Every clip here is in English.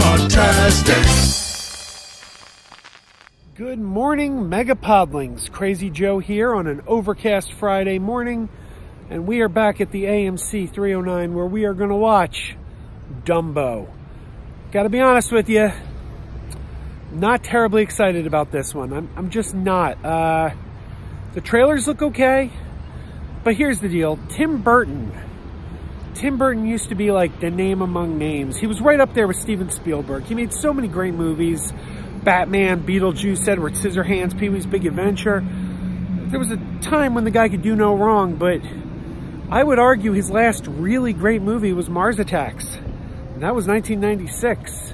MegaPodTastic. Good morning, MegaPodlings. Krazy Joe here on an overcast Friday morning, and we are back at the AMC 309 where we are going to watch Dumbo. Gotta be honest with you, not terribly excited about this one. I'm just not. The trailers look okay, but here's the deal. Tim Burton used to be like the name among names. He was right up there with Steven Spielberg. He made so many great movies. Batman, Beetlejuice, Edward Scissorhands, Pee-wee's Big Adventure. There was a time when the guy could do no wrong, but I would argue his last really great movie was Mars Attacks. And that was 1996.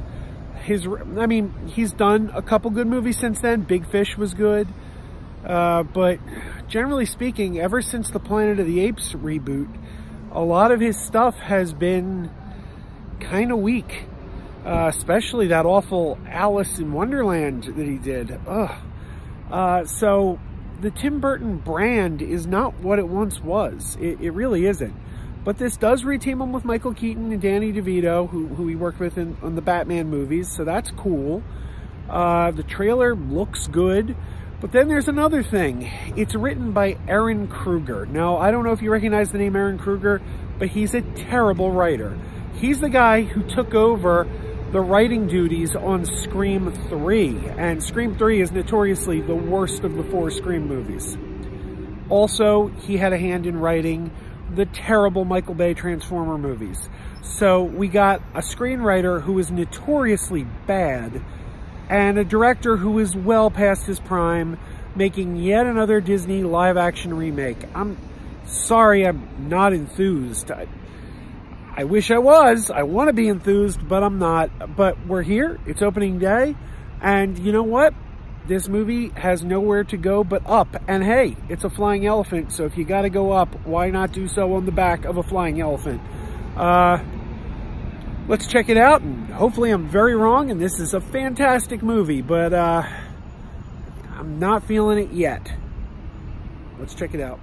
He's done a couple good movies since then. Big Fish was good. But generally speaking, ever since the Planet of the Apes reboot, a lot of his stuff has been kind of weak. Especially that awful Alice in Wonderland that he did. So the Tim Burton brand is not what it once was. It really isn't. But this does reteam him with Michael Keaton and Danny DeVito, who he worked with on the Batman movies, so that's cool. The trailer looks good. But then there's another thing. It's written by Aaron Kruger. Now, I don't know if you recognize the name Aaron Kruger, but he's a terrible writer. He's the guy who took over the writing duties on Scream 3. And Scream 3 is notoriously the worst of the 4 Scream movies. Also, he had a hand in writing the terrible Michael Bay Transformer movies. So we got a screenwriter who is notoriously bad and a director who is well past his prime, making yet another Disney live-action remake. I'm sorry I'm not enthused. I wish I was. I want to be enthused, but I'm not. But we're here. It's opening day. And you know what? This movie has nowhere to go but up. And hey, it's a flying elephant, so if you got to go up, why not do so on the back of a flying elephant? Let's check it out, and hopefully I'm very wrong, and this is a fantastic movie, but I'm not feeling it yet. Let's check it out.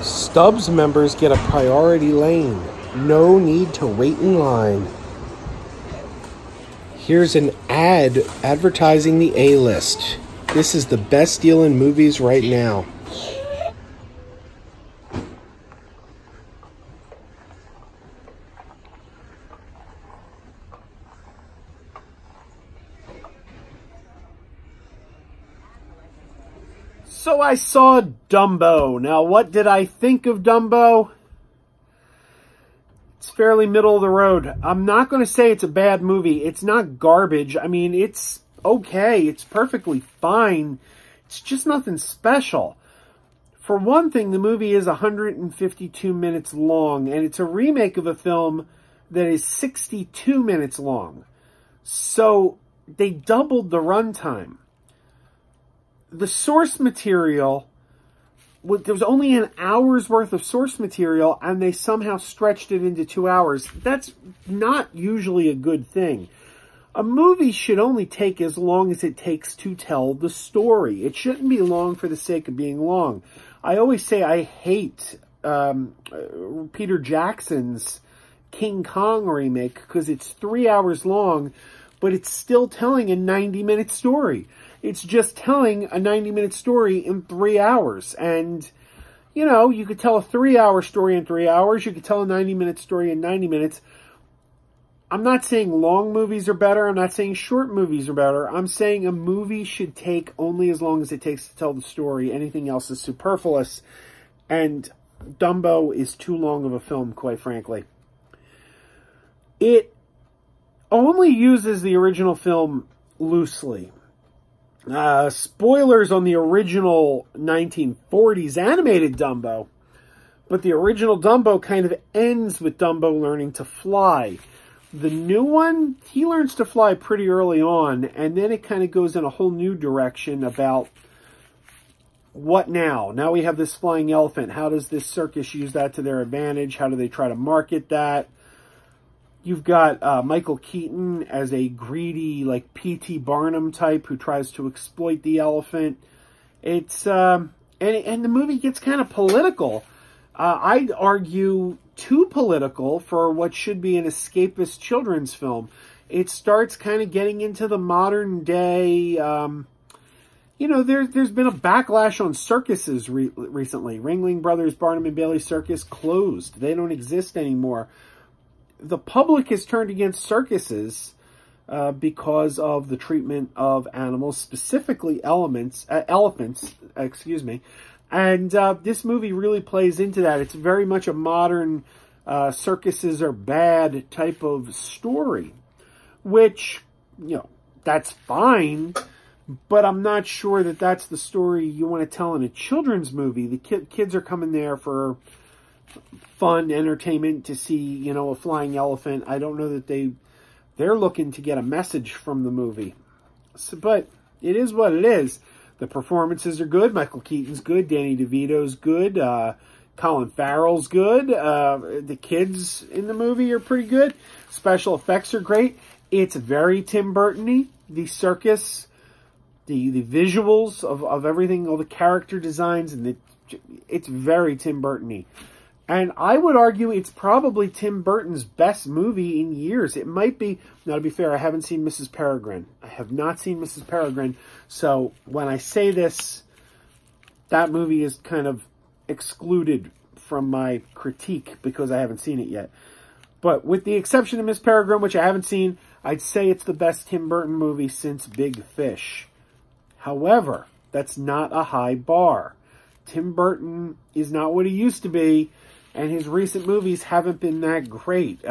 Stubbs members get a priority lane. No need to wait in line. Here's an ad advertising the A-list. This is the best deal in movies right now. So I saw Dumbo. Now, what did I think of Dumbo? It's fairly middle of the road. I'm not going to say it's a bad movie. It's not garbage. I mean, it's okay. It's perfectly fine. It's just nothing special. For one thing, the movie is 152 minutes long, and it's a remake of a film that is 62 minutes long. So they doubled the runtime. The source material, there was only an hour's worth of source material, and they somehow stretched it into 2 hours. That's not usually a good thing. A movie should only take as long as it takes to tell the story. It shouldn't be long for the sake of being long. I always say I hate Peter Jackson's King Kong remake because it's 3 hours long, but it's still telling a 90-minute story. It's just telling a 90-minute story in 3 hours. And, you know, you could tell a 3-hour story in 3 hours. You could tell a 90-minute story in 90 minutes. I'm not saying long movies are better. I'm not saying short movies are better. I'm saying a movie should take only as long as it takes to tell the story. Anything else is superfluous. And Dumbo is too long of a film, quite frankly. It only uses the original film loosely. Spoilers on the original 1940s animated Dumbo, but the original Dumbo kind of ends with Dumbo learning to fly. The new one, he learns to fly pretty early on, and then it kind of goes in a whole new direction about what now? Now we have this flying elephant. How does this circus use that to their advantage? How do they try to market that? You've got Michael Keaton as a greedy, like, P.T. Barnum type who tries to exploit the elephant. It's, and the movie gets kind of political. I'd argue too political for what should be an escapist children's film. It starts kind of getting into the modern day. You know, there's been a backlash on circuses recently. Ringling Brothers Barnum and Bailey Circus closed. They don't exist anymore. The public has turned against circuses because of the treatment of animals, specifically elephants. Excuse me. And this movie really plays into that. It's very much a modern circuses are bad type of story, which, you know, that's fine, but I'm not sure that that's the story you want to tell in a children's movie. The kids are coming there for fun entertainment to see, you know, a flying elephant. I don't know that they're looking to get a message from the movie. So, but it is what it is. The performances are good. Michael Keaton's good. Danny DeVito's good. Colin Farrell's good. The kids in the movie are pretty good. Special effects are great. It's very Tim Burton-y. The circus, the visuals of everything, all the character designs, and it's very Tim Burton-y. And I would argue it's probably Tim Burton's best movie in years. It might be, now to be fair, I haven't seen Mrs. Peregrine. I have not seen Mrs. Peregrine. So when I say this, that movie is kind of excluded from my critique because I haven't seen it yet. But with the exception of Miss Peregrine, which I haven't seen, I'd say it's the best Tim Burton movie since Big Fish. However, that's not a high bar. Tim Burton is not what he used to be. And his recent movies haven't been that great.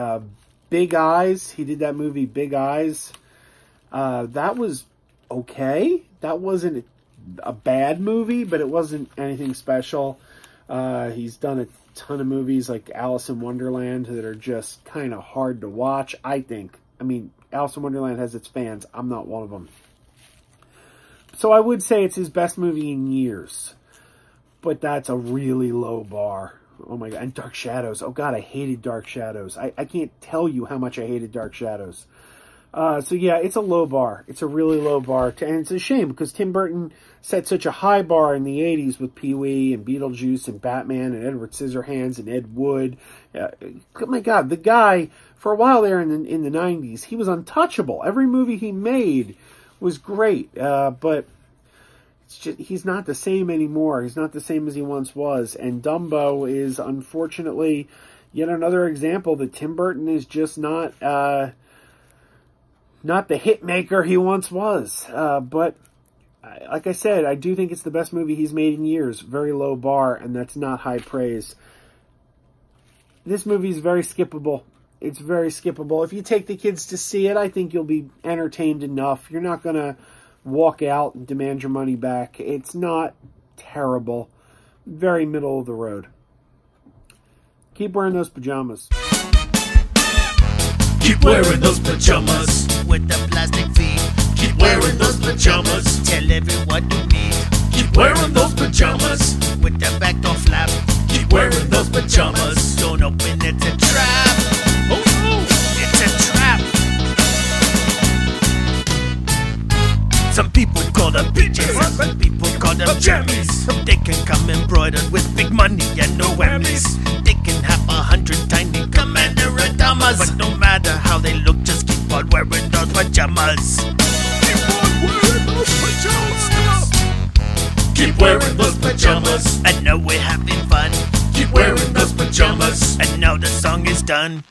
Big Eyes, he did that movie Big Eyes. That was okay. That wasn't a bad movie, but it wasn't anything special. He's done a ton of movies like Alice in Wonderland that are just kind of hard to watch, I think. I mean, Alice in Wonderland has its fans. I'm not one of them. So I would say it's his best movie in years. But that's a really low bar. Oh my God. And Dark Shadows. Oh God, I hated Dark Shadows. I can't tell you how much I hated Dark Shadows. So yeah, it's a low bar. It's a really low bar. And it's a shame because Tim Burton set such a high bar in the 80s with Pee-wee and Beetlejuice and Batman and Edward Scissorhands and Ed Wood. Oh my God, the guy, for a while there in the 90s, he was untouchable. Every movie he made was great. But he's not the same anymore. He's not the same as he once was. And Dumbo is, unfortunately, yet another example that Tim Burton is just not the hit maker he once was. But like I said, I do think it's the best movie he's made in years. Very low bar, and that's not high praise. This movie is very skippable. It's very skippable. If you take the kids to see it, I think you'll be entertained enough. You're not going to walk out and demand your money back. It's not terrible. Very middle of the road. Keep wearing those pajamas. Keep wearing those pajamas with the plastic feet. Keep wearing those pajamas. Tell everyone you meet. Keep wearing those pajamas with the back door flap. Keep wearing those pajamas. Don't open, it's a trap. Oh no, it's a trap. Some people call them PJs, some people call them jammies. They can come embroidered with big money and no whammies. They can have 100 tiny commander Adamas, but no matter how they look, just keep on wearing those pajamas. Keep on wearing those pajamas. Keep wearing those pajamas. And now we're having fun. Keep wearing those pajamas. And now the song is done.